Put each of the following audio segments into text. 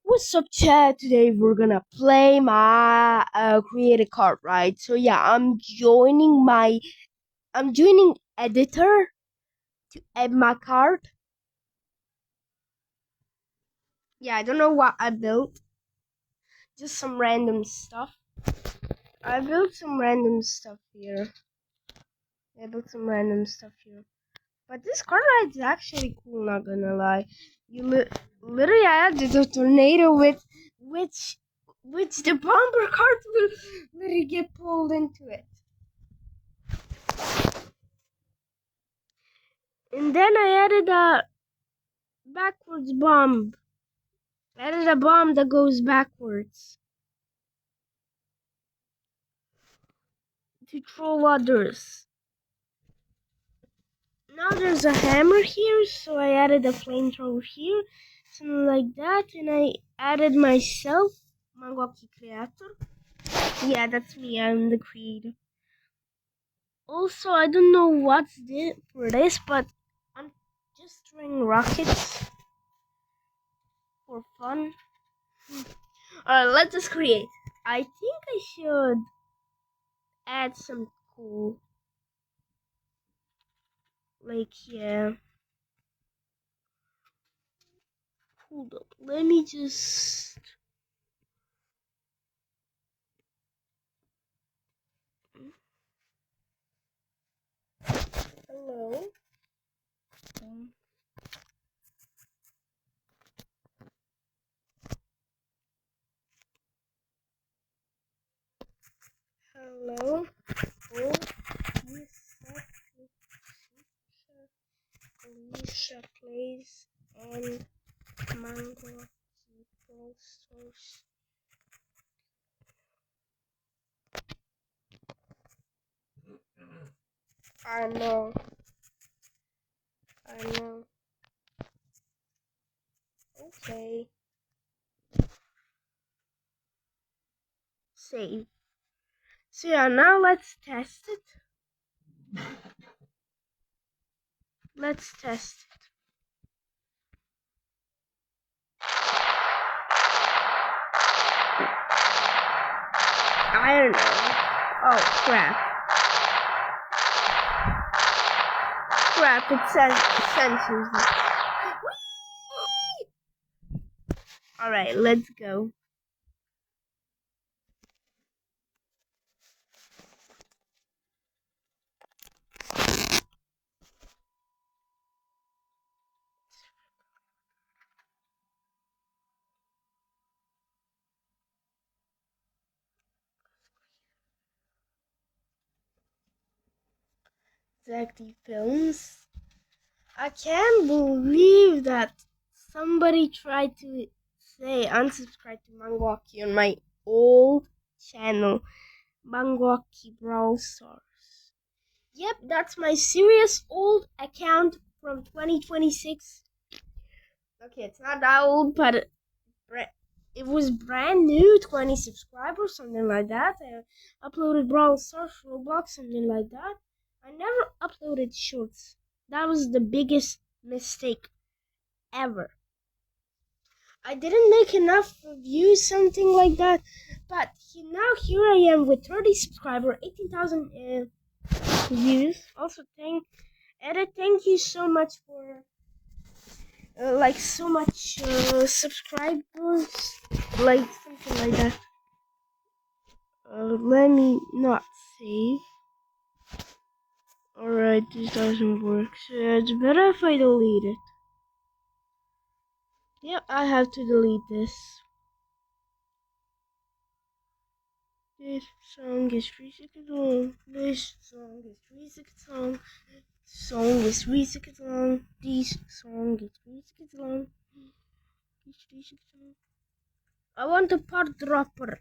What's up, chat? Today we're gonna play my create a card, right? So yeah, I'm joining editor to add my card. Yeah, I don't know what I built, just some random stuff. I built some random stuff here. But this card ride is actually cool, not gonna lie. Literally added a tornado with which the bomber card will literally get pulled into it. And then I added a backwards bomb. I added a bomb that goes backwards to troll others. Now there's a hammer here, so I added a flamethrower here, something like that, and I added myself, Mangoki Creator. Yeah, that's me, I'm the creator. Also, I don't know what's for this, but I'm just throwing rockets for fun. Alright, let's just create. I think I should add some cool, yeah. Hold up, let me just... Hello? Hello? Oh, Alicia plays and Mango People Source. I know. Okay. Save. So yeah, now let's test it. Let's test it. I don't know. Oh, crap. It censors it. Alright, let's go. Exactly films. I can't believe that somebody tried to say unsubscribe to Mangoki on my old channel, Mangoki Brawl Stars. Yep, that's my serious old account from 2026. Okay, it's not that old, but it was brand new, 20 subscribers, something like that. I uploaded Brawl Stars, Roblox, something like that. I never uploaded shorts. That was the biggest mistake ever. I didn't make enough views, something like that. But now here I am with 30 subscribers, 18,000 views. Also, thank you so much for so much subscribers, something like that. Let me not save. Alright, this doesn't work, so it's better if I delete it. Yep, I have to delete this. This song is 3 seconds long. This song is 3 seconds long. Song is 3 seconds long. This song is 3 seconds long. This 3 seconds long. I want a part dropper.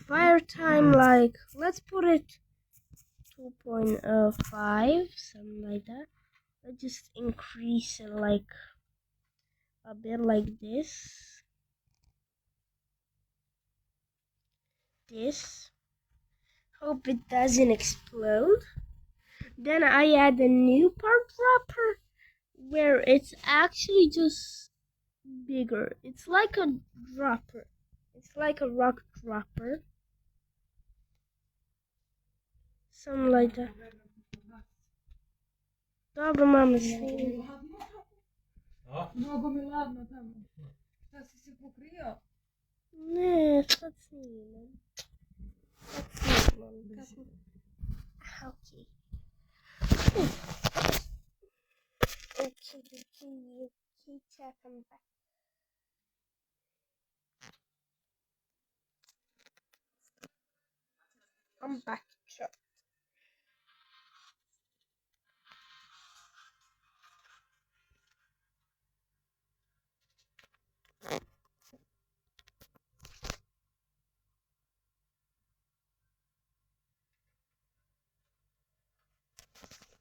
Fire time, let's put it 2.5, something like that. Let's just increase it a bit like this. Hope it doesn't explode. Then I add a new part dropper where it's actually just bigger. It's like a dropper. It's like a rock dropper. Something like that. Dobra, mamy stół. No, bo mi ładno tam. Teraz się pokryje. Nie, zacznijmy. Okay. Okay, check, I'm back. I'm back, Chuck.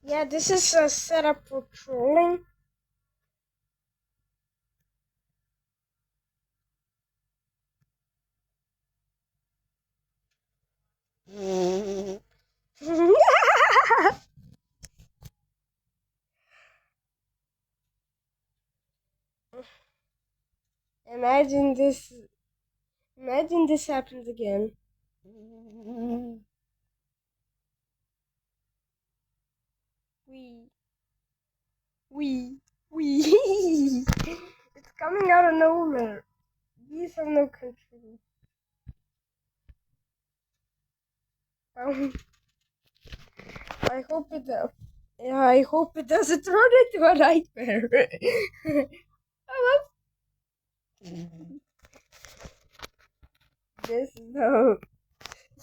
Yeah, this is a setup for trolling. Imagine this. Imagine this happens again. We. It's coming out of nowhere. These have no control. I hope it does. Yeah, I hope it doesn't turn into a nightmare. This is the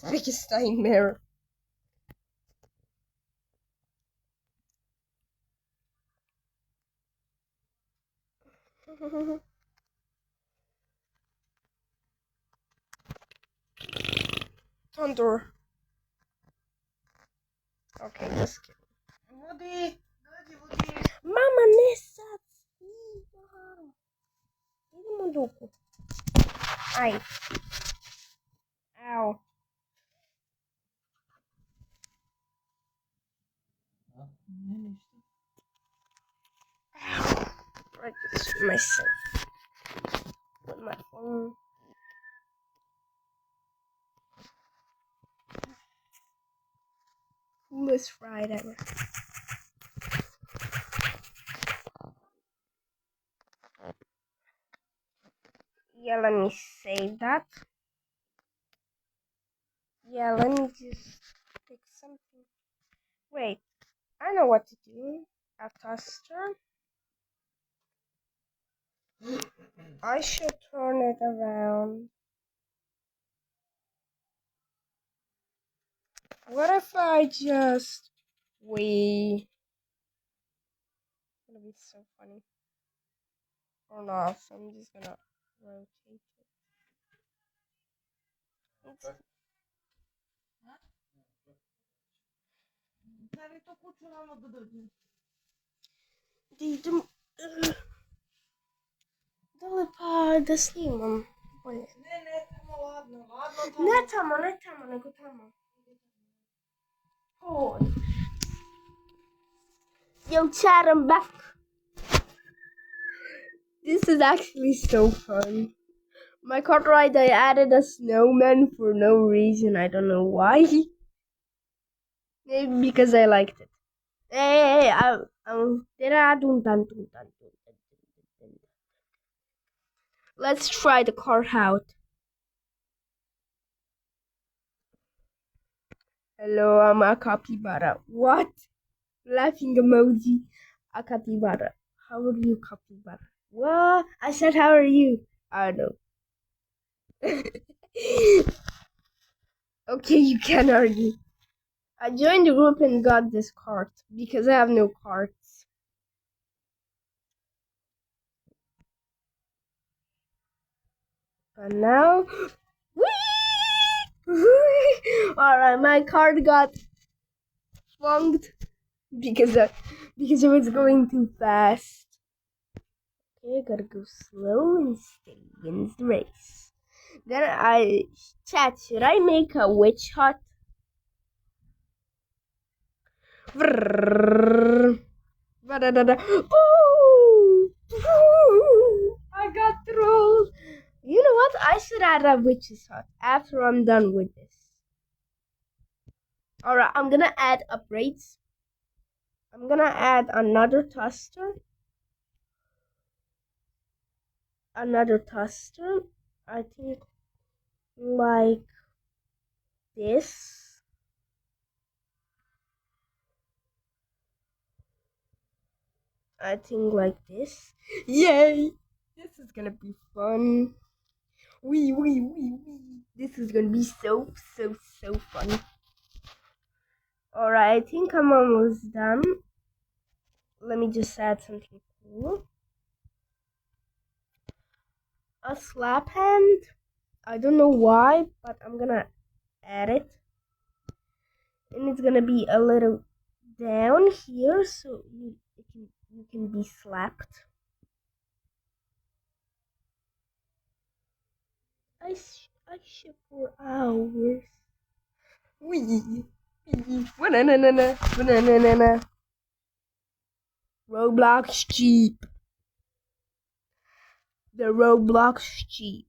biggest nightmare. Thunder. Okay, just kidding. Woody! Mama, nessa! Ele mandou. Ai. Ow. I just hit myself with my phone. Coolest ride ever. Yeah, let me save that. Yeah, let me just pick something. Wait, I know what to do. A toaster. I should turn it around. What if I just wait? It's gonna be so funny. Or not, so I'm just gonna rotate it. Prawie to kurczę rano do domu. Dole pa da snimam. Bolje. Ne, tamo ladno Ne tamo, nego tamo. Oh. Yo, chat, I'm back. This is actually so fun. My cart ride, I added a snowman for no reason. I don't know why. Maybe because I liked it. Hey, let's try the cart out. Hello, I'm a capybara. What? Laughing emoji. A capybara. How are you, capybara? What? I said, how are you? I don't know. Okay, you can argue. I joined the group and got this cart because I have no carts. But now, alright, my cart got flunked because it was going too fast. Okay, I gotta go slow and steady wins the race. Then chat, should I make a witch hut? I got should add a witch's hut after I'm done with this. Alright, I'm gonna add upgrades. I'm gonna add another toaster. I think like this. I think like this. Yay! This is gonna be fun. Wee. This is gonna be so fun. Alright, I think I'm almost done. Let me just add something cool. A slap hand. I don't know why, but I'm gonna add it. And it's gonna be a little down here so you can be slapped. I ship for hours. Wee. Banana. Roblox Jeep. The Roblox Jeep.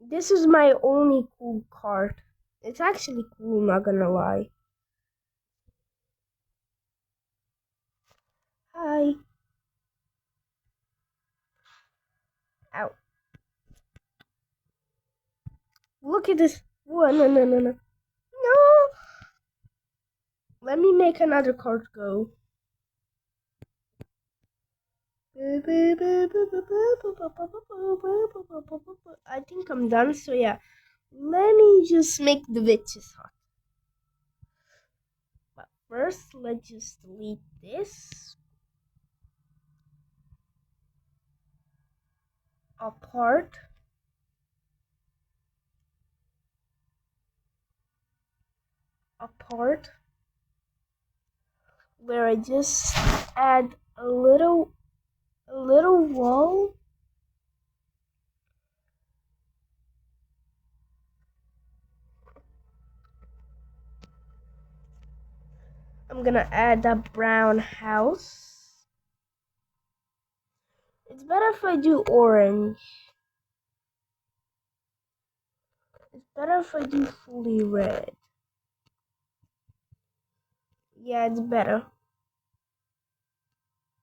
This is my only cool card. It's actually cool, not gonna lie. Hi. Ow. Look at this. Whoa, no. No. Let me make another card go. I think I'm done, so yeah. Let me just make the witch's hut. But first, let's just delete this. Apart. Where I just add a little wall. I'm gonna add a brown house. It's better if I do orange. It's better if I do fully red. Yeah, it's better.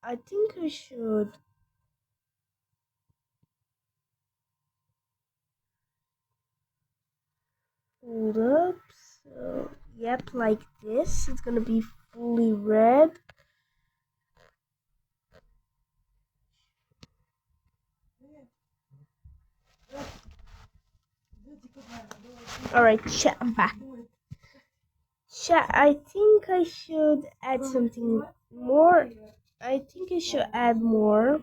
I think I should. Hold up. So, yep, like this. It's gonna be fully red. Alright, chat, I'm back. Chat, I think I should add something more. I think I should add more.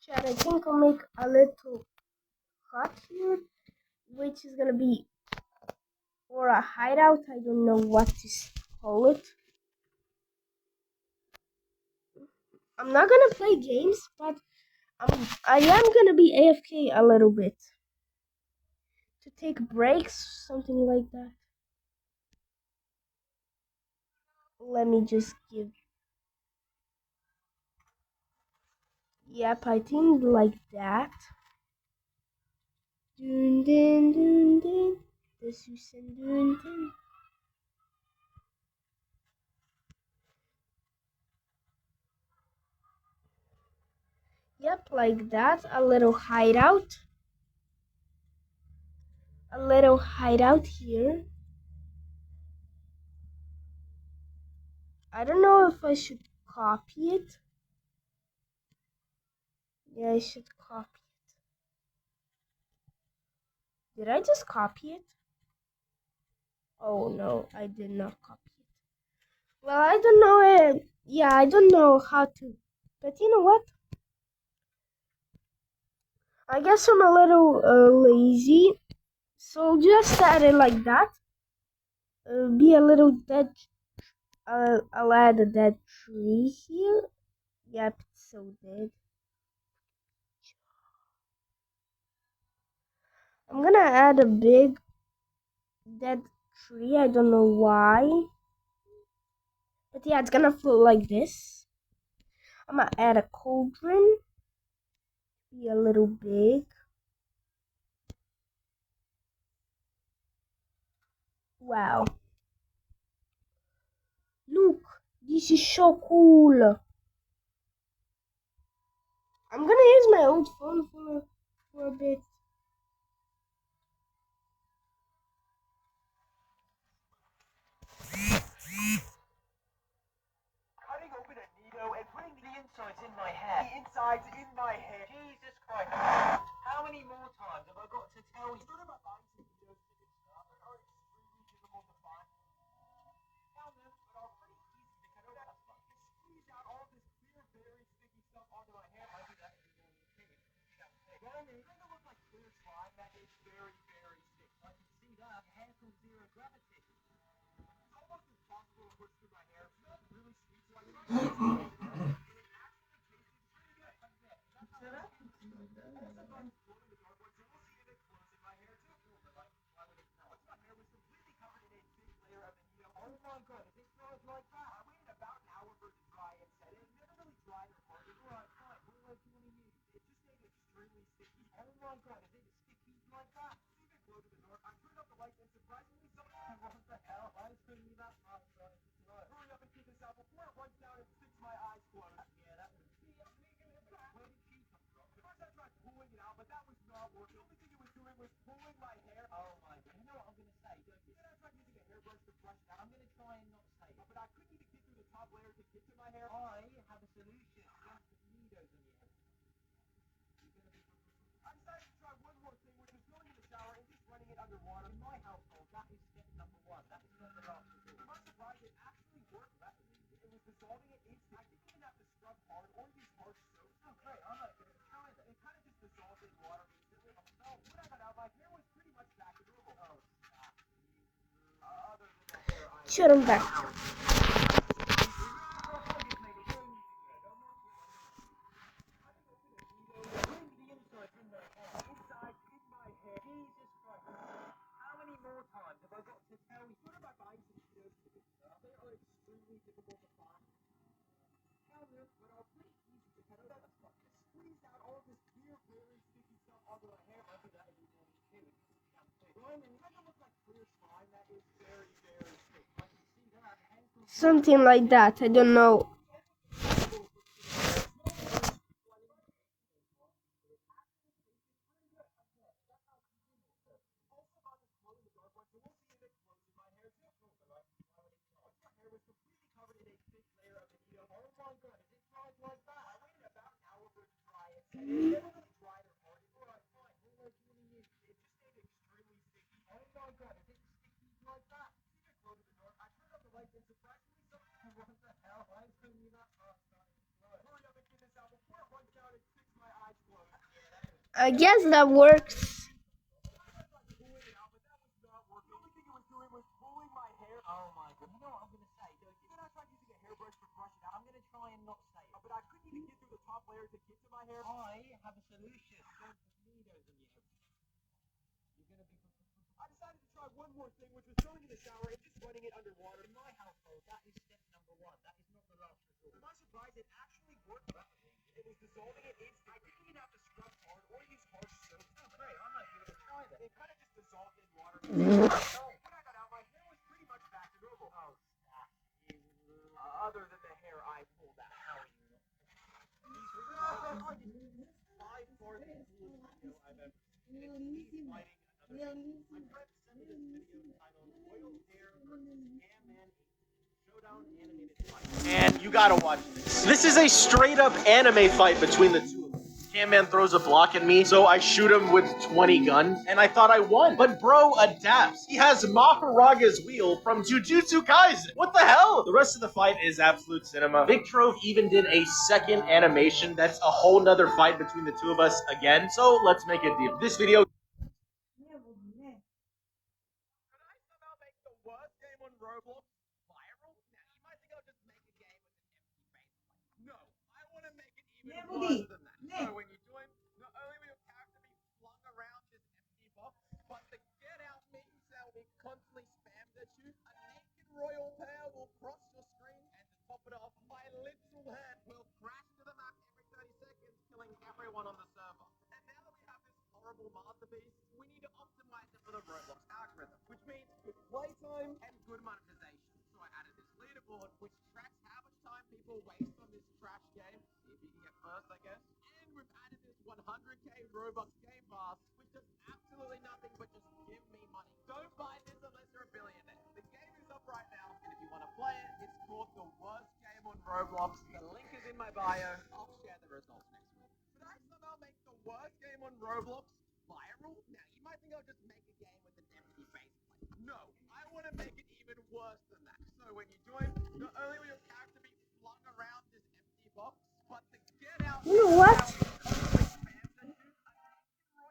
Chat, I think I'll make a little hut here, which is gonna be, or a hideout, I don't know what to call it. I'm not gonna play games, but I am gonna be AFK a little bit. To take breaks, something like that. Let me just give. Yep, I think like that. Dun dun dun dun. This you send dun dun. Yep, like that. A little hideout. A little hideout here. I don't know if I should copy it. Yeah, I should copy it. Did I just copy it? Oh no, I did not copy it. Well, I don't know it. Yeah, I don't know how to. But you know what? I guess I'm a little lazy, so just add it like that. Be a little dead. I'll add a dead tree here. Yep, it's so dead. I'm gonna add a big dead tree. I don't know why. But yeah, it's gonna float like this. I'm gonna add a cauldron. Be a little big. Wow. Look, this is so cool. I'm gonna use my old phone for a bit. Cutting open a needle and putting the insides in my hair. The insides in my hair. Jesus Christ. How many more times have I got to tell you? Sort of my buying some videos to this stuff that are extremely difficult to find. Found them, but are pretty easy to cut open. Just squeeze out all this clear, very sticky stuff onto my hair. I do that every morning too. Then it kind of looks like clear slime that is very, very sticky. I can see that. Hair from zero gravity. It's almost impossible to push through my hair. It smells really sweet, so I try. Oh my god, if it smells like that, I waited about an hour for it to dry and set it. It never really dried or hardened. Alright, fine. What else do you want to use? It just made it extremely sticky. Oh my god, is it sticky like that? It's even glow to the dark. I turned up the lights and surprisingly something. What the hell? Why is turning me that hot? Hurry up and keep this out before it runs down and sticks my eyes closed. Yeah, that would be. Where did she come from? First I tried pulling it out, but that was not working. The only thing it was doing was pulling my hair. Oh my god. You know what I'm gonna say, don't you? Then I tried using a hairbrush to brush it out. I'm gonna try and not say it. But I couldn't even get through the top layer to get to my hair. I have a solution. Just put needles in your hair. I decided to try one more thing, which is going in the shower and just running it underwater. In my household, that is step number one. That is not the last resort. To my surprise, it actually worked rapidly. It was dissolving it instantly. I didn't even have to scrub hard or use harsh soap. Oh great, I'm not going to try that. It kind of just dissolved in water instantly. So when I got out, my hair was pretty much back to normal. Oh, stop. Other than the hair, Shut him back. Jesus Christ. How many more times have I got to tell you? What am I buying some videos to this stuff? They are extremely difficult to find. Found them, but are pretty easy to cut out. Just squeeze out all this clear, very sticky stuff onto my hair. I do that every morning too. Slime and kind of looks like clear slime that is very, very thick. I can see that. Something like that. I don't know. I guess that works. Oh my god. You know what I'm gonna say, don't you? Then I tried using a hairbrush to brush it out. I'm gonna try and not say it. But I couldn't even get through the top layer to get to my hair. I have a solution. Don't put needles in your hair. You're gonna be. I decided to try one more thing, which was going in the shower and just running it underwater. In my household, that is step number one. That is not the last resort. To my surprise, it actually worked rapidly. It was dissolving it instantly. I didn't even have to scrub hard or use harsh soap. Oh great, I might be able to try that. It kind of just dissolved in water. So when I got out, my hair was pretty much back to normal. Oh, stop. Other than the hair I pulled out. How are you? These are by far the coolest video I've ever seen. It's me fighting another. My friend sent me this video titled Oiled Hair versus Scam Showdown Animated Fight. And you gotta watch this. This is a straight up anime fight between the two of them. Camman throws a block at me, so I shoot him with 20 guns, and I thought I won. But bro adapts. He has Maharaga's wheel from Jujutsu Kaisen. What the hell? The rest of the fight is absolute cinema. Victrove even did a second animation that's a whole nother fight between the two of us again, so let's make it deep. This video... Could I somehow make the worst game on Roblox viral? Now, you might think I'll just make a game with an empty faceplate. No, I want to make it even worse than that. So when you join, not only will your character be flung around this empty box, but the get out meme cell will constantly spammed at you. A naked royal pair will cross your screen, and to top it off, my literal hand will crash to the map every 30 seconds, killing everyone on the server. And now that we have this horrible masterpiece, we need to optimize it for the Roblox algorithm, which means good playtime and good monetization. So I added this leaderboard, which tracks how much time people waste on this trash game. See if you can get first, I guess. And we've added this 100k Robux game pass, which does absolutely nothing but just give me money. Don't buy this unless you're a billionaire. The game is up right now, and if you want to play it, it's called the worst game on Roblox. The link is in my bio. I'll share the results next week. Could I somehow make the worst game on Roblox viral? Now, you might think I'll just make a game with an empty faceplate. No, I want to make it even worse than that. So when you join, not only will your character be flung around this empty box, but the get out... You know what?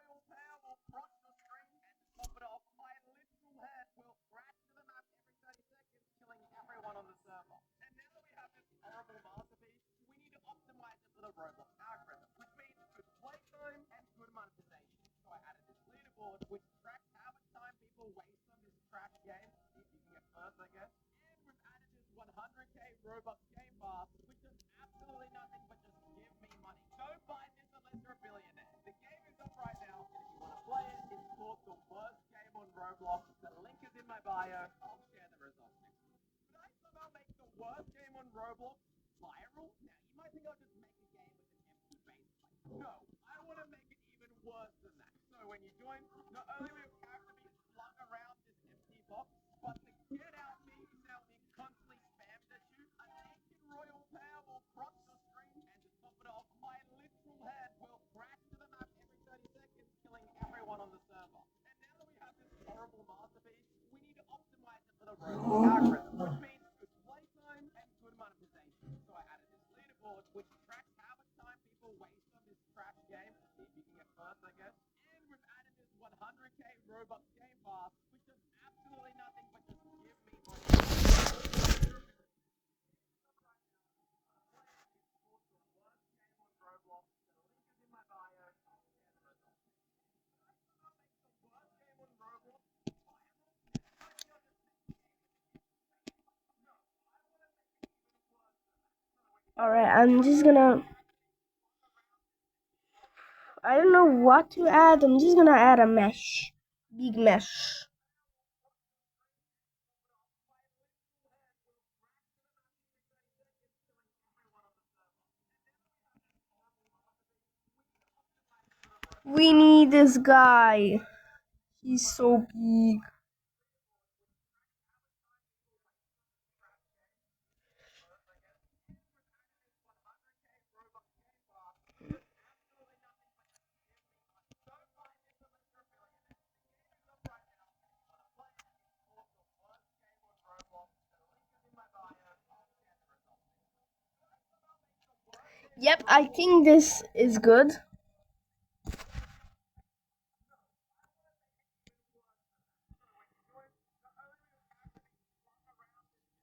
royal pair will cross the screen, and to top it off, my literal head will crash to the map every 30 seconds, killing everyone on the server. And now that we have this horrible masterpiece, we need to optimize it for the Roblox algorithm, which means good playtime and good monetization. So I added this leaderboard, which tracks how much time people waste on this trash game. See if you can get first, I guess. And we've added this 100k Robux game pass, which does absolutely nothing but just give me money. Don't buy this unless you're a billionaire. The game is up right now, and if you want to play it, it's called the worst game on Roblox. The link is in my bio. I'll share the results next week. Could I somehow make the worst game on Roblox viral? Now, you might think I'll just make a game with an empty faceplate. No, I want to make it even worse than that. So when you join, not only will your character be flung around this empty box, but the get out meme cell will constantly spammed at you. A naked royal pair will cross the screen, and to top it off, my literal head will crash to the map every 30 seconds, killing everyone on the server. And now that we have this horrible masterpiece, we need to optimize it for the Roblox algorithm, which means good playtime and good monetization. So I added this leaderboard, which tracks how much time people waste on this trash game. See if you can get first, I guess. And we've added this 100k Robux game pass, which does absolutely nothing but just give me money. Alright, I'm just gonna... I don't know what to add. I'm just gonna add a mesh. Big mesh. We need this guy. He's so big. Yep, I think this is good.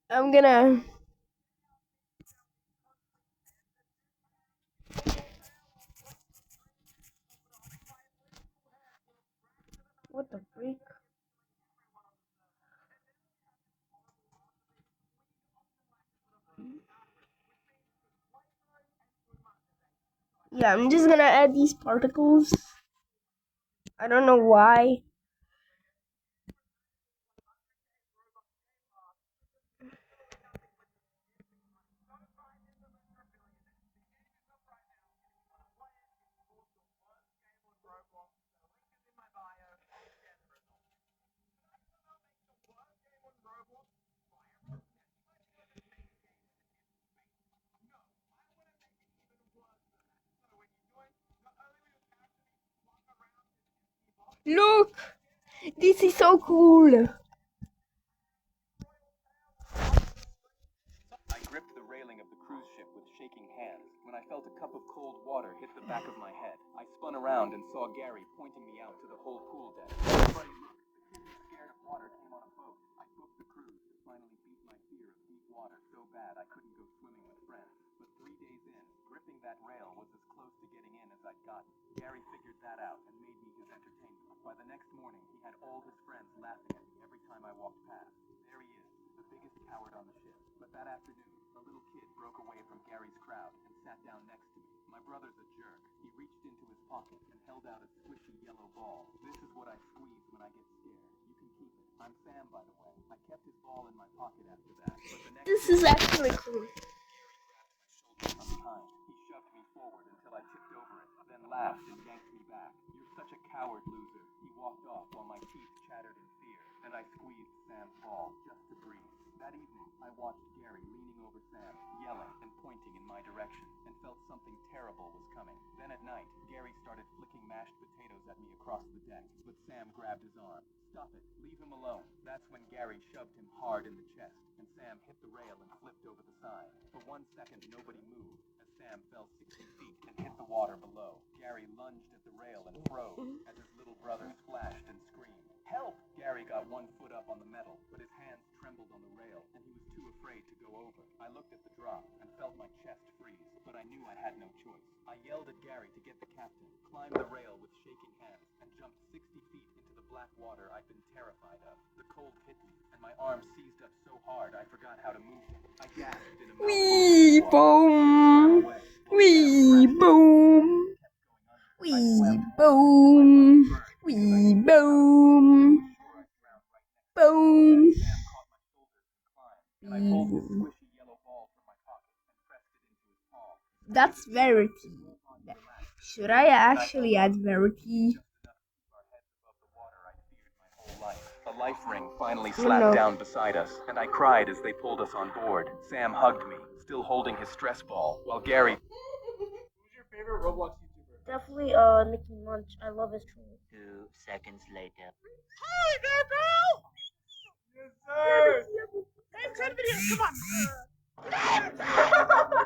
I'm gonna... What the freak? Yeah, I'm just gonna add these particles. I don't know why. Look! This is so cool! I gripped the railing of the cruise ship with shaking hands when I felt a cup of cold water hit the back of my head. I spun around and saw Gary pointing me out to the whole pool deck. Everybody look, the kid who's scared of water came on a boat. I booked the cruise to finally beat my fear of deep water so bad I couldn't go swimming with friends. But 3 days in, gripping that rail was as close to getting in as I'd gotten. Gary figured that out and made me his entertainment. By the next morning, he had all his friends laughing at me every time I walked past. There he is, the biggest coward on the ship. But that afternoon, a little kid broke away from Gary's crowd and sat down next to me. My brother's a jerk. He reached into his pocket and held out a squishy yellow ball. This is what I squeeze when I get scared. You can keep it. I'm Sam, by the way. I kept his ball in my pocket after that. But the next This is actually cool. shoulder from behind. He shoved me forward until I tipped over it, then laughed and yanked me back. You're such a coward, loser. He walked off while my teeth chattered in fear, and I squeezed Sam's ball just to breathe. That evening, I watched Gary leaning over Sam, yelling and pointing in my direction, and felt something terrible was coming. Then at night, Gary started flicking mashed potatoes at me across the deck, but Sam grabbed his arm. Stop it. Leave him alone. That's when Gary shoved him hard in the chest, and Sam hit the rail and flipped over the side. For 1 second, nobody moved, as Sam fell 60 feet and hit the water below. Gary lunged at the rail and froze, as his little brother splashed and screamed. Help! Gary got 1 foot up on the metal, but his hands trembled on the rail, and he was too afraid to go over. I looked at the drop and felt my chest freeze, but I knew I had no choice. I yelled at Gary to get the captain, climbed the rail with shaking hands, and jumped 60 feet into the black water I'd been terrified of. The cold hit me, and my arms seized up so hard I forgot how to move them. I gasped in a Wee boom! Wee boom! Wee boom! Wee boom! Boom! And I pulled his squishy yellow ball from my pocket and pressed it into his palm. That's Verity. Should I actually add Verity? A life ring finally slapped down beside us, and I cried as they pulled us on board. Sam hugged me, still holding his stress ball, while Gary... Who's your favorite Roblox YouTuber? Definitely Nicky Munch. I love his trolls. 2 seconds later. Hi there, bro! Yes, sir! Hey, 10 videos, come on!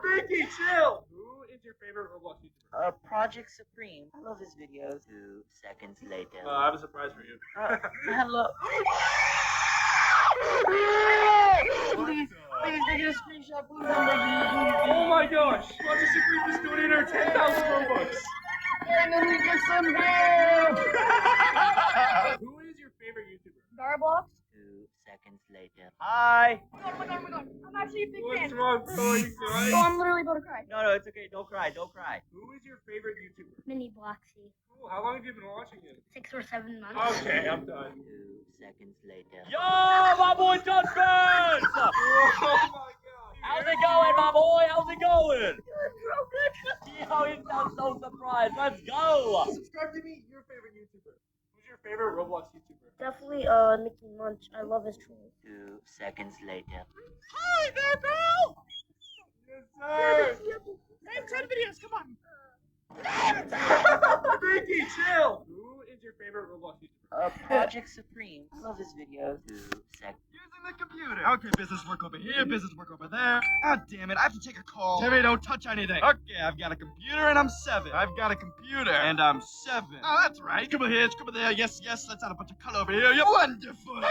Ricky, chill! Who is your favorite Roblox YouTuber? Project Supreme. I love his videos. 2 seconds later. I have a surprise for you. Hello. Please, take a screenshot, please. oh my gosh! Project Supreme just donated her 10,000 Robux! And then we get some help! Who is your favorite YouTuber? Roblox. 2 seconds later. Hi. Oh my god, I'm actually a big What's fan. wrong, bro? Are you crying? Oh, I'm literally about to cry. No, it's okay. Don't cry. Don't cry. Who is your favorite YouTuber? Mini Bloxy. Ooh, how long have you been watching him? 6 or 7 months. Okay, I'm done. 2 seconds later. Yo, my boy John Burns! Oh my god. How's it going, my boy? How's it going? Good. Yo, you sound so surprised. Let's go! Subscribe to me, your favorite YouTuber. Who's your favorite Roblox YouTuber? Definitely Nicky Munch. I love his trolls. 2 seconds later. Hi there, bro! Yes, sir! Hey, 10 videos, come on! Ricky, chill! Who is your favorite Roblox YouTuber? Project Supreme. I love his videos. 2 seconds. Using the computer. Okay, business work over here, business work over there. Ah, damn it, I have to take a call. Timmy, don't touch anything. Okay, I've got a computer and I'm 7. I've got a computer and I'm 7. Oh, that's right. Scribble here, scribble there. Yes, yes, let's add a bunch of color over here. You're wonderful.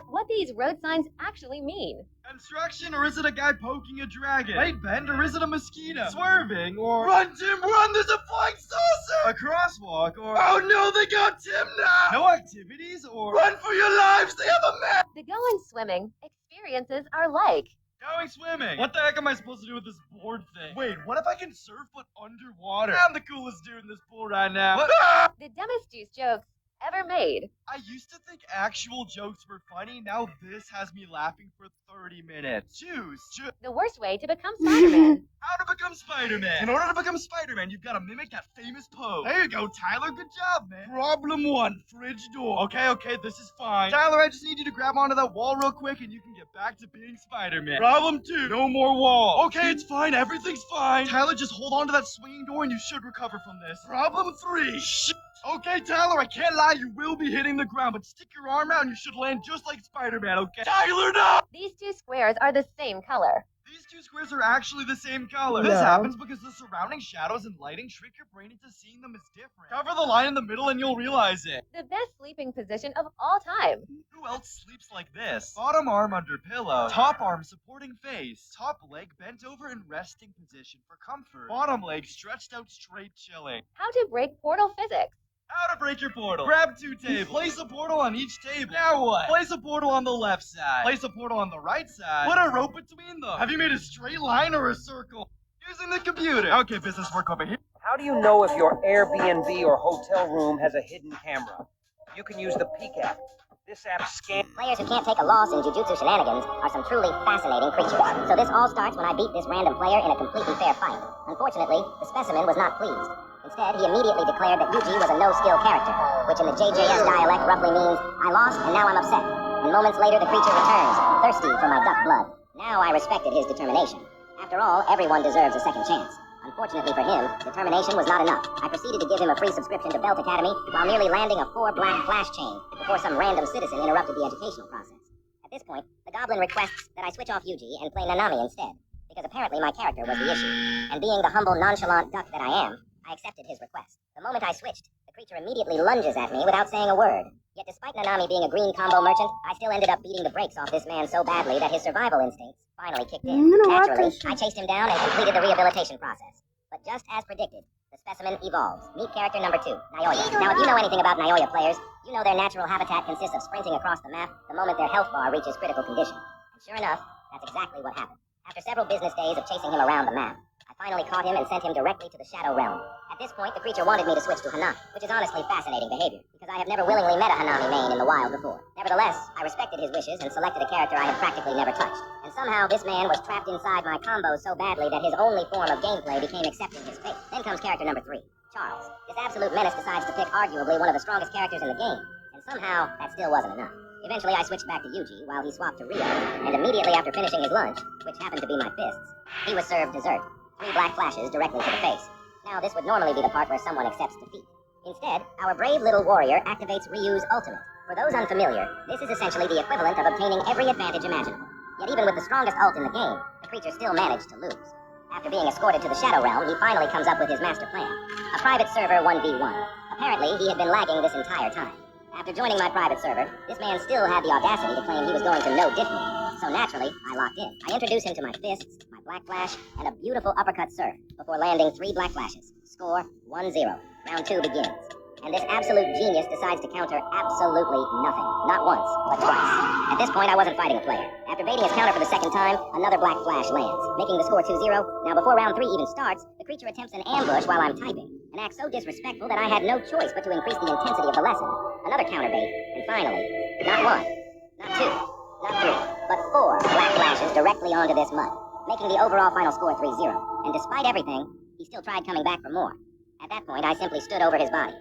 What these road signs actually mean. Construction, or is it a guy poking a dragon? Right bend, or is it a mosquito? Swerving, or... Run, Tim, run! There's a flying saucer! A crosswalk, or... Oh no, they got Tim now! No activities, or... Run for your lives! They have a map! The going swimming experiences are like. Going swimming! What the heck am I supposed to do with this board thing? Wait, what if I can surf but underwater? I'm the coolest dude in this pool right now. What? The dumbest juice jokes ever made. I used to think actual jokes were funny, now this has me laughing for 30 minutes. Choose. The worst way to become Spider-Man. How to become Spider-Man. In order to become Spider-Man, you've got to mimic that famous pose. There you go, Tyler. Good job, man. Problem 1, fridge door. Okay, this is fine. Tyler, I just need you to grab onto that wall real quick and you can get back to being Spider-Man. Problem 2, no more wall. Okay, it's fine. Everything's fine. Tyler, just hold on to that swinging door and you should recover from this. Problem 3, Okay, Tyler, I can't lie, you will be hitting the ground, but stick your arm out and you should land just like Spider-Man, okay? Tyler, no! These two squares are the same color. These two squares are actually the same color. No. This happens because the surrounding shadows and lighting trick your brain into seeing them as different. Cover the line in the middle and you'll realize it. The best sleeping position of all time. Who else sleeps like this? Bottom arm under pillow, top arm supporting face, top leg bent over in resting position for comfort, bottom leg stretched out straight chilling. How to break portal physics. How to break your portal. Grab two tables. Place a portal on each table. Now what? Place a portal on the left side. Place a portal on the right side. Put a rope between them. Have you made a straight line or a circle? Using the computer. Okay, business work over here. How do you know if your Airbnb or hotel room has a hidden camera? You can use the Peek app. This app scans. Players who can't take a loss in jujutsu shenanigans are some truly fascinating creatures. So this all starts when I beat this random player in a completely fair fight. Unfortunately, the specimen was not pleased. Instead, he immediately declared that Yuji was a no-skill character, which in the JJS dialect roughly means, I lost and now I'm upset. And moments later, the creature returns, thirsty for my duck blood. Now I respected his determination. After all, everyone deserves a second chance. Unfortunately for him, determination was not enough. I proceeded to give him a free subscription to Belt Academy while nearly landing a 4-black flash chain before some random citizen interrupted the educational process. At this point, the goblin requests that I switch off Yuji and play Nanami instead, because apparently my character was the issue. And being the humble, nonchalant duck that I am, I accepted his request. The moment I switched, the creature immediately lunges at me without saying a word. Yet despite Nanami being a green combo merchant, I still ended up beating the brakes off this man so badly that his survival instincts finally kicked in. Naturally, I chased him down and completed the rehabilitation process. But just as predicted, the specimen evolves. Meet character number 2, Naoya. Now, if you know anything about Naoya players, you know their natural habitat consists of sprinting across the map the moment their health bar reaches critical condition. And sure enough, that's exactly what happened. After several business days of chasing him around the map, I finally caught him and sent him directly to the Shadow Realm. At this point, the creature wanted me to switch to Hana, which is honestly fascinating behavior, because I have never willingly met a Hanami main in the wild before. Nevertheless, I respected his wishes and selected a character I had practically never touched. And somehow this man was trapped inside my combos so badly that his only form of gameplay became accepting his fate. Then comes character number 3, Charles. This absolute menace decides to pick arguably one of the strongest characters in the game, and somehow that still wasn't enough. Eventually, I switched back to Yuji while he swapped to Rio, and immediately after finishing his lunch, which happened to be my fists, he was served dessert. 3 black flashes directly to the face. Now, this would normally be the part where someone accepts defeat. Instead, our brave little warrior activates Ryu's ultimate. For those unfamiliar, this is essentially the equivalent of obtaining every advantage imaginable. Yet even with the strongest ult in the game, the creature still managed to lose. After being escorted to the Shadow Realm, he finally comes up with his master plan. A private server 1v1. Apparently, he had been lagging this entire time. After joining my private server, this man still had the audacity to claim he was going to no-diff me. So naturally, I locked in. I introduced him to my fists, my black flash, and a beautiful uppercut surf before landing 3 black flashes. Score 1-0. Round 2 begins. And this absolute genius decides to counter absolutely nothing. Not once, but twice. At this point, I wasn't fighting a player. After baiting his counter for the second time, another black flash lands, making the score 2-0. Now, before round 3 even starts, the creature attempts an ambush while I'm typing, an act so disrespectful that I had no choice but to increase the intensity of the lesson. Another counter bait, and finally, not 1, not 2, not 3, but 4 black flashes directly onto this mud, making the overall final score 3-0. And despite everything, he still tried coming back for more. At that point, I simply stood over his body.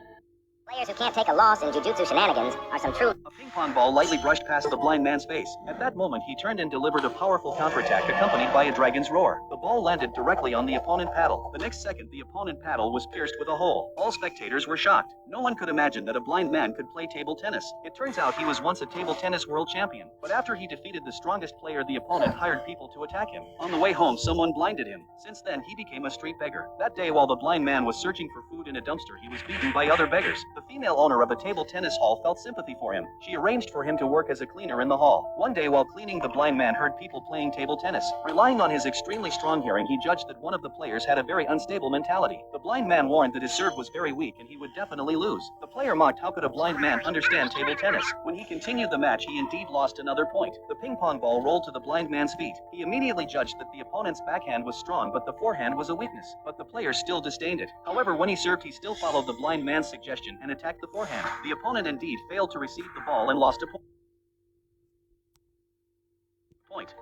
Players who can't take a loss in jujutsu shenanigans are some true... A ping-pong ball lightly brushed past the blind man's face. At that moment, he turned and delivered a powerful counterattack accompanied by a dragon's roar. The ball landed directly on the opponent paddle. The next second, the opponent paddle was pierced with a hole. All spectators were shocked. No one could imagine that a blind man could play table tennis. It turns out he was once a table tennis world champion. But after he defeated the strongest player, the opponent hired people to attack him. On the way home, someone blinded him. Since then, he became a street beggar. That day, while the blind man was searching for food in a dumpster, he was beaten by other beggars. The female owner of a table tennis hall felt sympathy for him. She arranged for him to work as a cleaner in the hall. One day while cleaning, the blind man heard people playing table tennis. Relying on his extremely strong hearing, he judged that one of the players had a very unstable mentality. The blind man warned that his serve was very weak and he would definitely lose. The player mocked, how could a blind man understand table tennis? When he continued the match, he indeed lost another point. The ping pong ball rolled to the blind man's feet. He immediately judged that the opponent's backhand was strong, but the forehand was a weakness. But the player still disdained it. However, when he served, he still followed the blind man's suggestion and attacked the forehand. The opponent indeed failed to receive the ball and lost a point.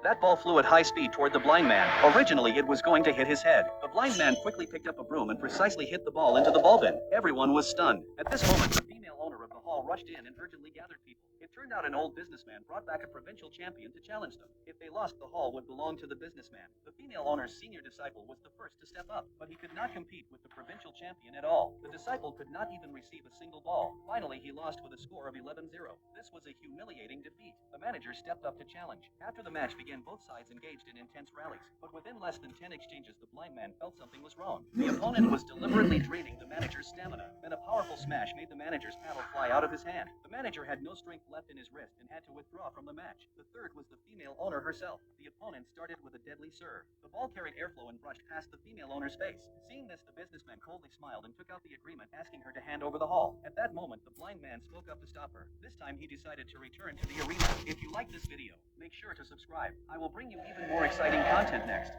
That ball flew at high speed toward the blind man. Originally, it was going to hit his head. The blind man quickly picked up a broom and precisely hit the ball into the ball bin. Everyone was stunned. At this moment, the female owner of the hall rushed in and urgently gathered people. It turned out an old businessman brought back a provincial champion to challenge them. If they lost, the hall would belong to the businessman. The female owner's senior disciple was the first to step up, but he could not compete with the provincial champion at all. The disciple could not even receive a single ball. Finally, he lost with a score of 11-0. This was a humiliating defeat. The manager stepped up to challenge. After the match began, both sides engaged in intense rallies, but within less than 10 exchanges, the blind man felt something was wrong. The opponent was deliberately draining the manager's stamina. Then a powerful smash made the manager's paddle fly out of his hand. The manager had no strength left in his wrist and had to withdraw from the match. The third was the female owner herself. The opponent started with a deadly serve. The ball carried airflow and brushed past the female owner's face. Seeing this, the businessman coldly smiled and took out the agreement, asking her to hand over the hall. At that moment, the blind man spoke up to stop her. This time, he decided to return to the arena. If you like this video, make sure to subscribe. I will bring you even more exciting content next.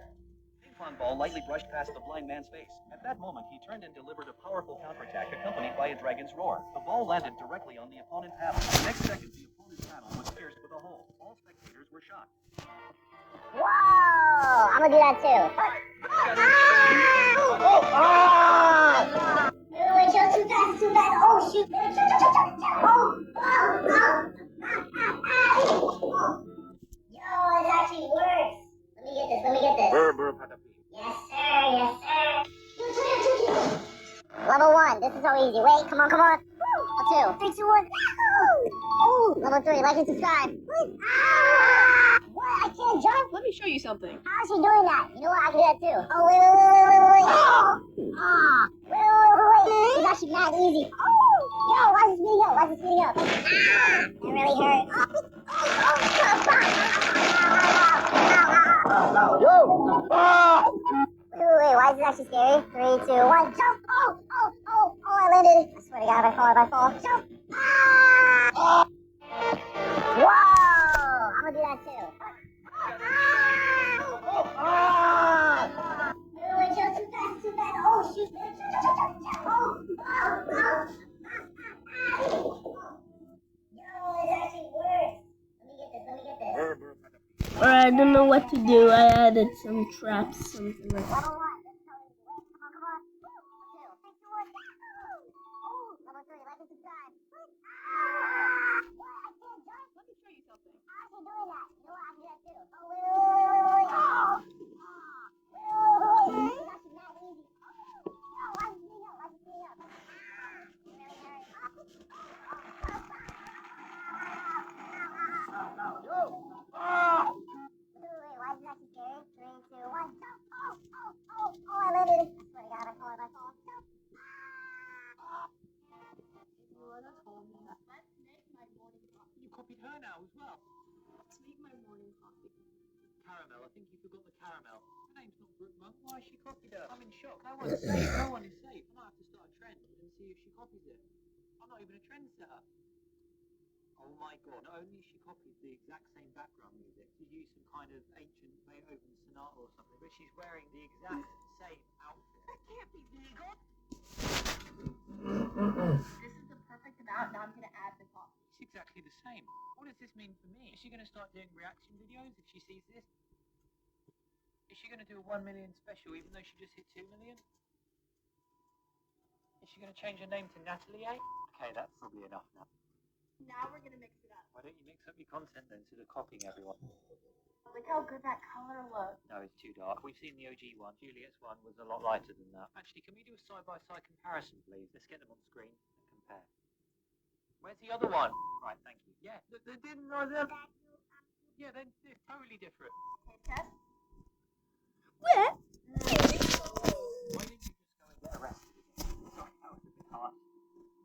Ping-pong ball lightly brushed past the blind man's face. At that moment, he turned and delivered a powerful counterattack accompanied by a dragon's roar. The ball landed directly on the opponent paddle. The next second, the opponent's paddle was pierced with a hole. All spectators were shocked. Whoa! I'm gonna do that too. Wait, you're too fast, too fast. Oh, shoot. Yo, it actually works. Let me get this. Yes, sir, yes, sir. Level 1, this is so easy. Wait, come on. Level 2. 3, 2, 1. Oh, level 3, like and subscribe. What? I can't jump? Let me show you something. How is she doing that? You know what? I can do that too. Oh, wait. Wait. It's actually mad easy. Oh, yo, why is it speeding up? That really hurt. Wait, why is it actually scary? 3, 2, 1, jump! Oh, I landed. I swear to God, if I fall. Jump! Whoa! I'm gonna do that too. Wait, you're too fast. Oh, shoot. Yo, it actually works. Let me get this. Alright, I don't know what to do. I added some traps, something like that. Level 1, this is so easy. Wait, come on. 2, 3, 2, 1. Oh, level 3, like and subscribe. What? I can't jump. Let me show you something. How is she doing that? You know what? I can do that too. Oh, wait. It's actually mad easy. Yo, why is it speeding up? It really hurt. Wait, why is it actually scary? 3, 2, 1, jump! Oh, I landed. I swear to God, if I fall. Jump! You copied her now as well. Let's make my morning coffee. Caramel, I think you forgot the caramel. Her name's not Brooke Monk. Why has she copied her? I'm in shock. No one's safe. No one is safe. I might have to start a trend and see if she copies it. I'm not even a trendsetter. Oh my god, not only she copied the exact same background music, she used some kind of ancient Beethoven sonata or something, but she's wearing the exact same outfit. That can't be legal. This is the perfect amount. Now I'm going to add the coffee. It's exactly the same. What does this mean for me? Is she going to start doing reaction videos if she sees this? Is she going to do a 1 million special even though she just hit 2 million? Is she going to change her name to Natalie A? Okay, that's probably enough now. Now we're going to mix it up. Why don't you mix up your content then instead of copying everyone? Look how good that color looks. No, it's too dark. We've seen the OG one. Juliet's one was a lot lighter than that. Actually, can we do a side-by-side comparison, please? Let's get them on screen and compare. Where's the other one? Right, thank you. Yeah, they didn't know them. Yeah, they're totally different. Okay, Tess? Where? Why didn't you just go and get arrested again? Sorry, that was a bit harsh.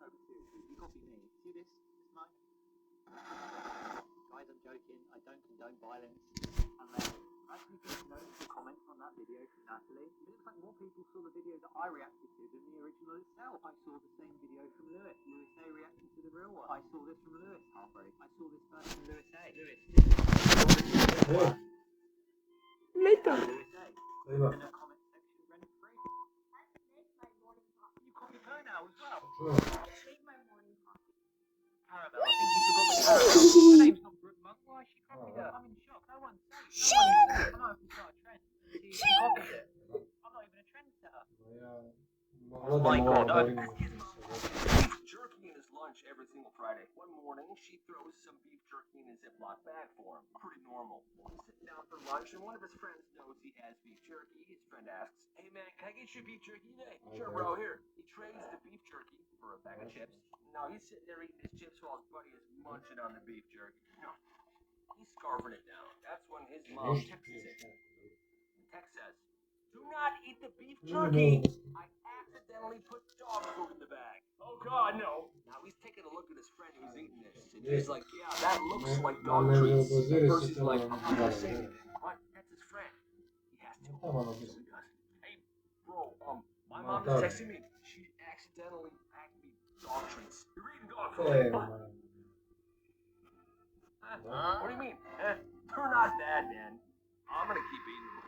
No, but seriously, you copy me. See this? It's mine. Guys, I'm joking. I don't condone violence. And then, actually, did you notice the comments on that video from Natalie? It looks like more people saw the video that I reacted to than the original itself. I saw the same video from Lewis. Lewis A reacted to the real one. I saw this from Lewis. Heartbreak. I saw this first from Lewis A. Lewis, this is Later. Lewis A. In the comment section, rent free. Let's make my morning coffee. You copied her now as well. Let's make my morning coffee. Caramel, I think you forgot the caramel. Her name's not Brooke Monk. Why she copied her? I'm in shock. No one's safe. No one is safe. I might have to start a trend. See if she copies it. I'm not even a trendsetter. Oh my god. Jerky in his lunch. lunch every single Friday. One morning, she throws some beef jerky in a Ziploc bag for him. Pretty normal. He's sitting down for lunch, and one of his friends knows he has beef jerky. His friend asks, "Hey man, can I get you beef jerky today?" "Sure, bro, here." He trades the beef jerky for a bag of chips. Now he's sitting there eating his chips while his buddy is munching on the beef jerky. He's scarfing it down. That's when his mom texts him. The text says, "Do not eat the beef jerky. I accidentally put dog food in the bag." "Oh God, no." Now he's taking a look at his friend who's eating this, and he's like, "Yeah, that looks like dog treats." At first he's like, "I'm not gonna say anything," but that's his friend. He has to. So he does. "Hey, bro, my mom is texting me. She accidentally packed me dog treats. You're eating dog food." What do you mean? They're not bad, man. I'm gonna keep eating them.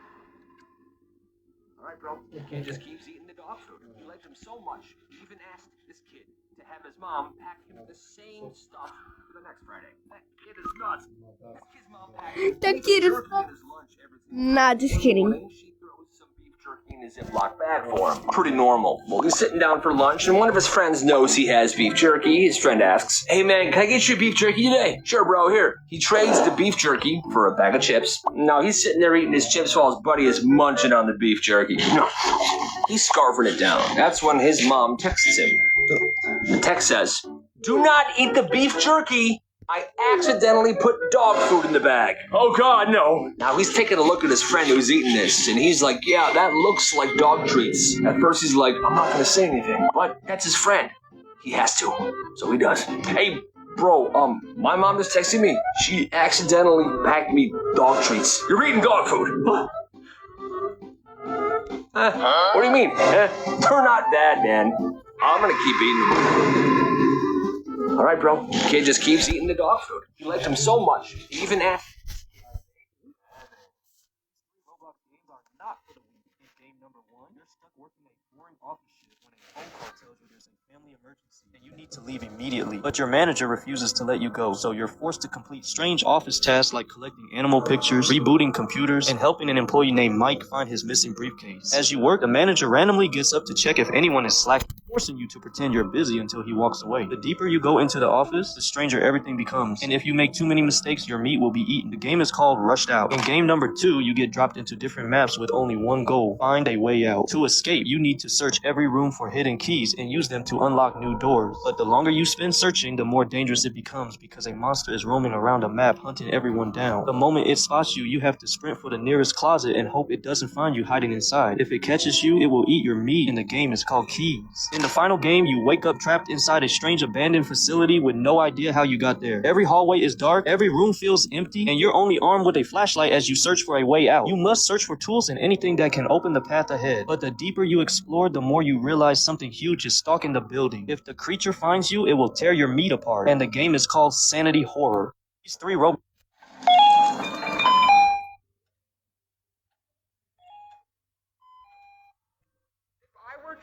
Alright, bro. The kid just keeps eating the dog food. He liked him so much, he even asked this kid to have his mom pack him the same stuff for the next Friday. That kid is nuts. This kid's mom packed That kid is jerky in his lunch every single Nah, just kidding. morning. She throws some beef jerky in a Ziploc bag for him. Pretty normal. Well, he's sitting down for lunch, and one of his friends knows he has beef jerky. His friend asks, "Hey man, can I get you beef jerky today?" "Sure, bro, here." He trades the beef jerky for a bag of chips. Now he's sitting there eating his chips while his buddy is munching on the beef jerky. He's scarfing it down. That's when his mom texts him. The text says, "Do not eat the beef jerky. I accidentally put dog food in the bag." "Oh God, no." Now he's taking a look at his friend who's eating this, and he's like, "Yeah, that looks like dog treats." At first he's like, "I'm not gonna say anything," but that's his friend. He has to, so he does. "Hey, bro, my mom is texting me. She accidentally packed me dog treats. You're eating dog food." What do you mean? They're not bad, man. I'm gonna keep eating them. Alright, bro. The kid just keeps eating the dog food. He liked him so much, he even asked. Roblox games are not for the weak. In game number 1, you're stuck working a boring office shift when a phone call tells you there's a family emergency and you need to leave immediately. But your manager refuses to let you go, so you're forced to complete strange office tasks like collecting animal pictures, rebooting computers, and helping an employee named Mike find his missing briefcase. As you work, the manager randomly gets up to check if anyone is slacking, forcing you to pretend you're busy until he walks away. The deeper you go into the office, the stranger everything becomes. And if you make too many mistakes, your meat will be eaten. The game is called Rushed Out. In game number 2, you get dropped into different maps with only one goal: find a way out. To escape, you need to search every room for hidden keys and use them to unlock new doors. But the longer you spend searching, the more dangerous it becomes because a monster is roaming around a map hunting everyone down. The moment it spots you, you have to sprint for the nearest closet and hope it doesn't find you hiding inside. If it catches you, it will eat your meat, and the game is called Keys. In the final game, you wake up trapped inside a strange abandoned facility with no idea how you got there. Every hallway is dark, every room feels empty, and you're only armed with a flashlight as you search for a way out. You must search for tools and anything that can open the path ahead. But the deeper you explore, the more you realize something huge is stalking the building. If the creature finds you, it will tear your meat apart. And the game is called Sanity Horror. These 3 robots.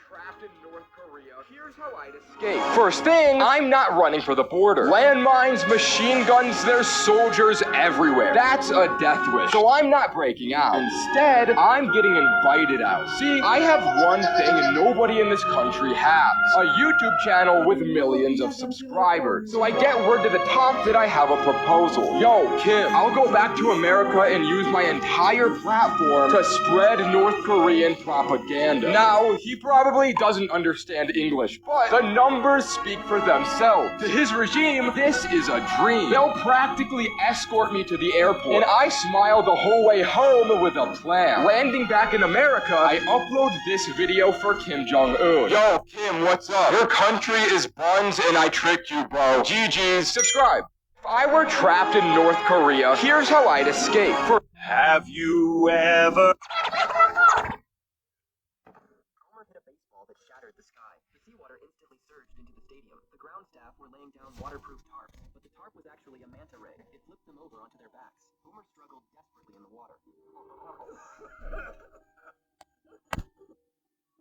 Trapped in North Korea, here's how I'd escape. First thing, I'm not running for the border. Landmines, machine guns, there's soldiers everywhere. That's a death wish. So I'm not breaking out. Instead, I'm getting invited out. See, I have one thing nobody in this country has: a YouTube channel with millions of subscribers. So I get word to the top that I have a proposal. Yo, Kim, I'll go back to America and use my entire platform to spread North Korean propaganda. Now, he probably doesn't understand English, but the numbers speak for themselves. To his regime, this is a dream. They'll practically escort me to the airport, and I smile the whole way home with a plan. Landing back in America, I upload this video for Kim Jong-un. Yo, Kim, what's up? Your country is buns and I tricked you, bro. GG's. Subscribe. If I were trapped in North Korea, here's how I'd escape. Have you ever... ground staff were laying down waterproof tarps, but the tarp was actually a manta ray. It flipped them over onto their backs. Homer struggled desperately in the water.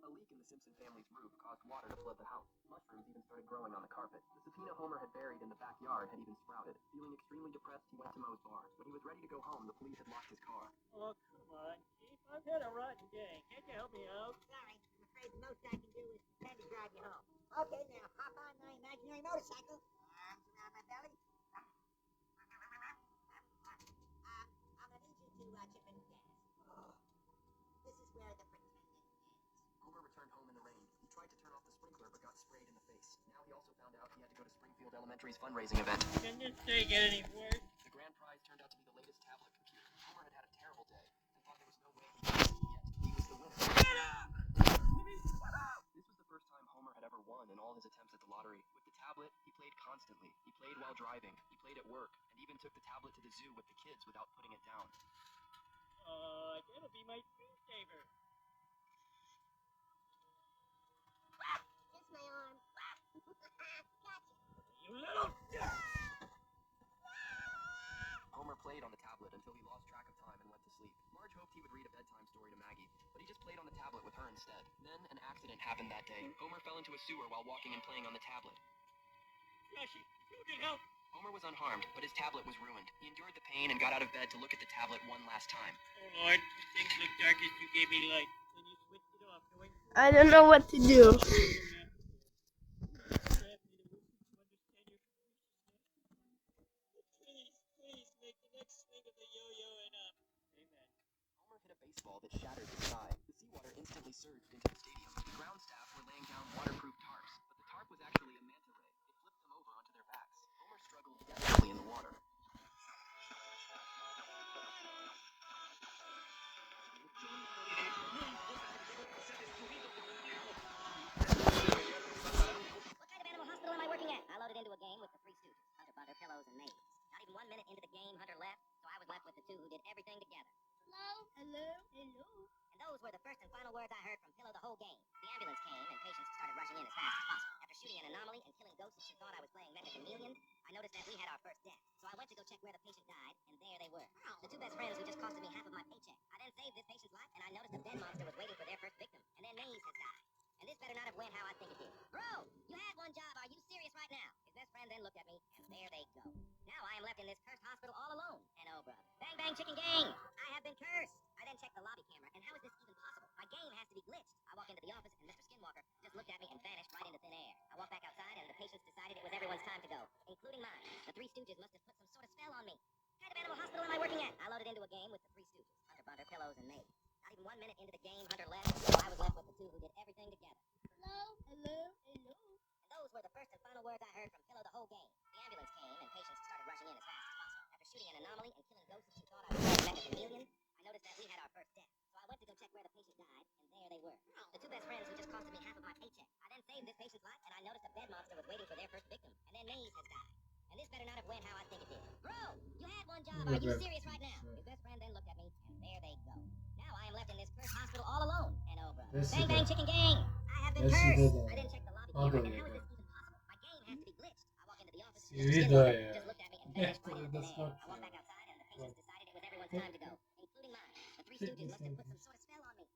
A leak in the Simpson family's roof caused water to flood the house. Mushrooms even started growing on the carpet. The subpoena Homer had buried in the backyard had even sprouted. Feeling extremely depressed, he went to Moe's bar. When he was ready to go home, the police had locked his car. Oh, come on, Chief. I've had a rotten day. Can't you help me out? Sorry, I'm afraid the most I can do is pretend to drive you home. Okay, now hop on my imaginary motorcycle country's fundraising event. Can this day get any worse? The grand prize turned out to be the latest tablet computer. Homer had had a terrible day and thought there was no way he could, yet he was the winner. This was the first time Homer had ever won in all his attempts at the lottery. With the tablet, he played constantly. He played while driving. He played at work, and even took the tablet to the zoo with the kids without putting it down. That'll be my screensaver. It's my arm. Gotcha. You little... Homer played on the tablet until he lost track of time and went to sleep. Marge hoped he would read a bedtime story to Maggie, but he just played on the tablet with her instead. Then an accident happened that day. Homer fell into a sewer while walking and playing on the tablet. Flushy, you can help. Homer was unharmed, but his tablet was ruined. He endured the pain and got out of bed to look at the tablet one last time. Oh Lord, things look dark as you gave me light. When you switched it off, going... I don't know what to do. Please make the next swing of the yo-yo and up. Amen. Homer hit a baseball that shattered the sky. The seawater instantly surged into the stadium. The ground staff were laying down waterproof tarps, but the tarp was actually a manta ray. It flipped them over onto their backs. Homer struggled desperately in the water. What kind of animal hospital am I working at? I loaded into a game with the Three Stooges, Hunter Bunter, Pillows, and Maze. Not even 1 minute into the game, Hunter left, so I was left with the two who did everything together. Hello? Hello? Hello? And those were the first and final words I heard from Pillow the whole game. The ambulance came, and patients started rushing in as fast as possible. After shooting an anomaly and killing ghosts who thought I was playing Mecha Chameleon, I noticed that we had our first death. So I went to go check where the patient died, and there they were. The two best friends who just costed me half of my paycheck. I then saved this patient's life, and I noticed a dead monster was waiting for their first victim. And then Maze has died. And this better not have went how I think it did. Bro, you had one job. Are you serious right now? His best friend then looked at me, and there they go. Now I am left in this cursed hospital all alone. And oh, brother. Bang, bang, chicken gang. I have been cursed. I then checked the lobby camera, and how is this even possible? My game has to be glitched. I walk into the office, and Mr. Skinwalker just looked at me and vanished right into thin air. I walked back outside, and the patients decided it was everyone's time to go, including mine. The Three Stooges must have put some sort of spell on me. What kind of animal hospital am I working at? I loaded into a game with the Three Stooges, Hunter Bunter, Pillows, and Maze. Not even 1 minute into the game, Hunter left, so I was left with the two who did everything together. Hello? Hello? Hello? And those were the first and final words I heard from Pillow the whole game. The ambulance came, and patients started rushing in as fast as possible. After shooting an anomaly and killing ghosts who thought I was playing Mecha Chameleon, I noticed that we had our first death. So I went to go check where the patient died, and there they were. The two best friends who just costed me half of my paycheck. I then saved this patient's life, and I noticed a bed monster was waiting for their first victim. And then Maze has died. And this better not have went how I think it did. Bro, you had one job. Are you serious right now? His best friend then looked at me, and there they go. Now I am left in this cursed hospital all alone. And oh, brother. Bang, bang, chicken gang. I have been cursed. I didn't check the lobby camera, and how is this even possible? My game has to be glitched. I walk into the office, Mr. Skinwalker just looked at me and vanished right into thin air. I walked back outside, and the patients decided it was everyone's time to go, including mine. The Three Stooges must have put some sort of spell on me.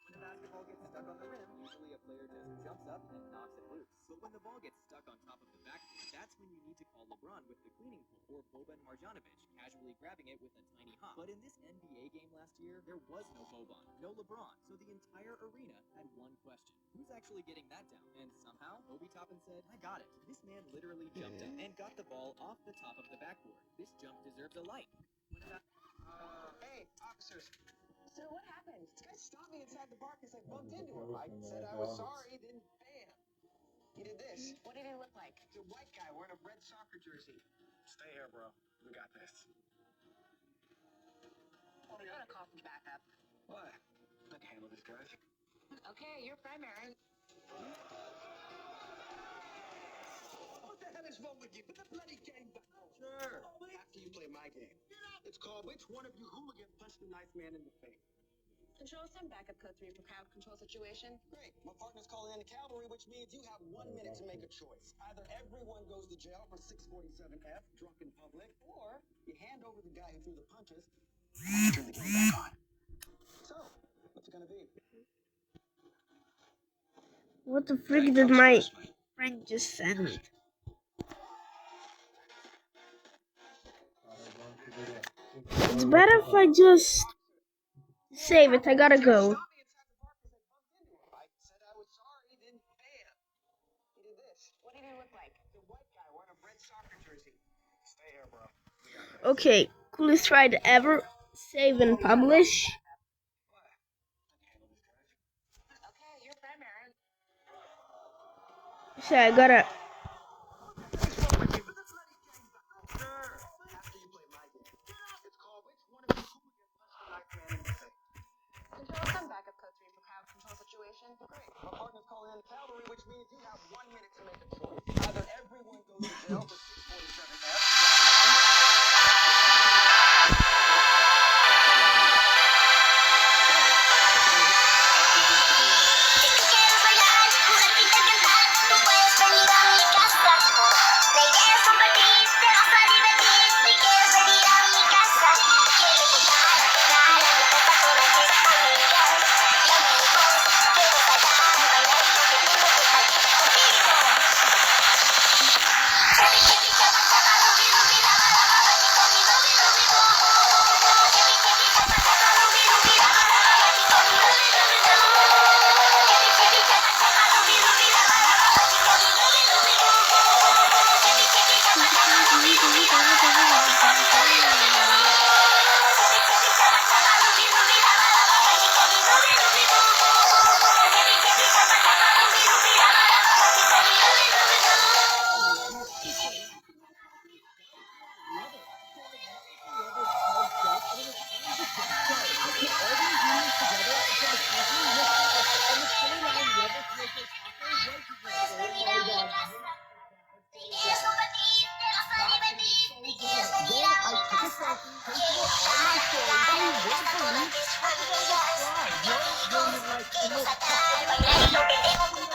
When a basketball gets stuck on the rim, usually a player just jumps up and knocks it loose. But when the ball gets stuck on top of the backboard, that's when you need to call LeBron with the cleaning pole, or Boban Marjanovic, casually grabbing it with a tiny hop. But in this NBA game last year, there was no Boban, no LeBron, so the entire arena had one question. Who's actually getting that down? And somehow, Obi Toppin said, I got it. This man literally jumped up and got the ball off the top of the backboard. This jump deserves a like. Hey, officers. Sir, what happened? This guy stopped me inside the bar because I bumped into him. I said I was sorry, then bam. He did this. What did he look like? He's a white guy wearing a red soccer jersey. Stay here, bro. We got this. We're gonna call for backup. What? I can handle this, guys. Okay, you're primary. What the hell is wrong with you? Put the bloody game back on. Sure. After you play my game. It's called Which One of You Hooligan Punched the Knife Man in the Face? Control some backup code 3 for crowd control situation. Great. My partner's calling in the cavalry, which means you have 1 minute to make a choice. Either everyone goes to jail for 647F, drunk in public, or you hand over the guy who threw the punches and turn the game back on. So, what's it gonna be? What the frick did my friend just send? It's better if I just save it. I gotta go. I said I was sorry, then bam. He did this. What did he look like? The white guy wearing a red soccer jersey. Stay here, bro. Okay, coolest ride ever. Save and publish. Okay, you're primary. Shit, I gotta. Control some backup code 3 for crowd control situation. Great. My partner's calling in cavalry, which means you have 1 minute to make a choice. Either everyone goes to jail for 647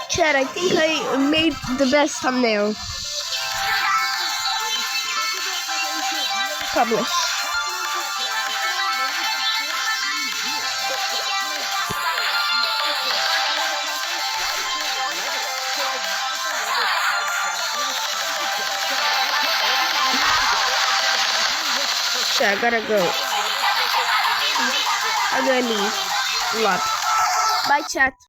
Chad, I think I made the best thumbnail. Publish. Shit, I gotta go. I'm gonna leave. Love. Bye, chat.